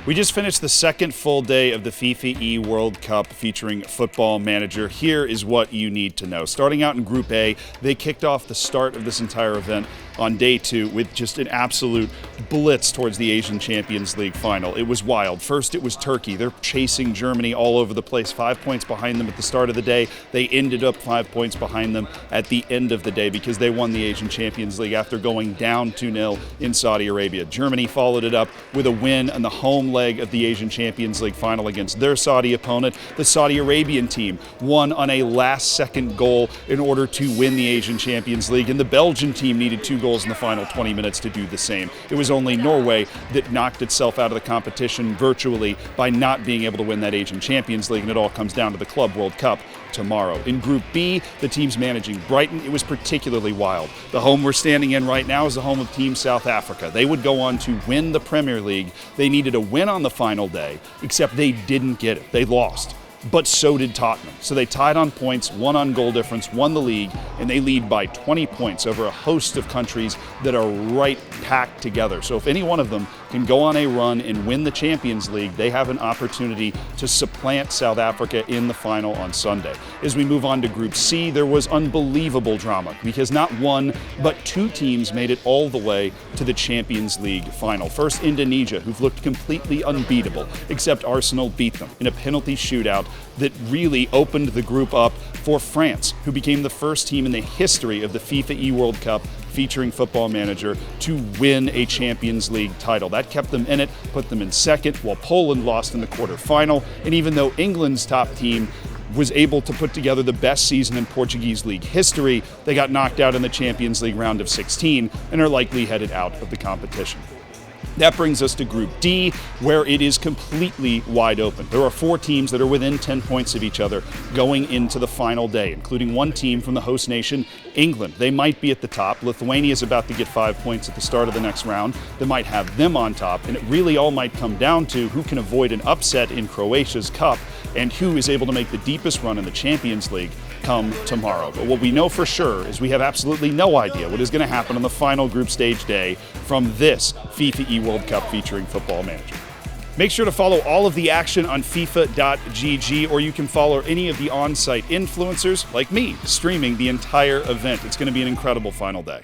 We just finished the second full day of the FIFAe World Cup featuring Football Manager. Here is what you need to know. Starting out in Group A, they kicked off the start of this entire event on day 2 with just an absolute blitz towards the Asian Champions League final. It was wild. First, it was Turkey. They're chasing Germany all over the place. 5 points behind them at the start of the day. They ended up 5 points behind them at the end of the day because they won the Asian Champions League after going down 2-0 in Saudi Arabia. Germany followed it up with a win on the home leg of the Asian Champions League final against their Saudi opponent. The Saudi Arabian team won on a last-second goal in order to win the Asian Champions League, and the Belgian team needed 2 goals in the final 20 minutes to do the same. It was only Norway that knocked itself out of the competition virtually by not being able to win that Asian Champions League, and it all comes down to the Club World Cup tomorrow. In Group B, the teams managing Brighton, it was particularly wild. The home we're standing in right now is the home of Team South Africa. They would go on to win the Premier League. They needed a win on the final day, except they didn't get it. They lost. But so did Tottenham. So they tied on points, won on goal difference, won the league, and they lead by 20 points over a host of countries that are right packed together. So if any one of them can go on a run and win the Champions League, they have an opportunity to supplant South Africa in the final on Sunday. As we move on to Group C, there was unbelievable drama because not one, but 2 teams made it all the way to the Champions League final. First, Indonesia, who've looked completely unbeatable, except Arsenal beat them in a penalty shootout that really opened the group up for France, who became the first team in the history of the FIFAe World Cup featuring Football Manager to win a Champions League title. That kept them in it, put them in second, while Poland lost in the quarterfinal. And even though England's top team was able to put together the best season in Portuguese league history, they got knocked out in the Champions League round of 16 and are likely headed out of the competition. That brings us to Group D, where it is completely wide open. There are 4 teams that are within 10 points of each other going into the final day, including one team from the host nation, England. They might be at the top. Lithuania is about to get 5 points at the start of the next round. That might have them on top, and it really all might come down to who can avoid an upset in Croatia's cup and who is able to make the deepest run in the Champions League come tomorrow. But what we know for sure is we have absolutely no idea what is going to happen on the final group stage day from this FIFAe World Cup featuring Football Manager. Make sure to follow all of the action on FIFA.gg, or you can follow any of the on-site influencers like me streaming the entire event. It's going to be an incredible final day.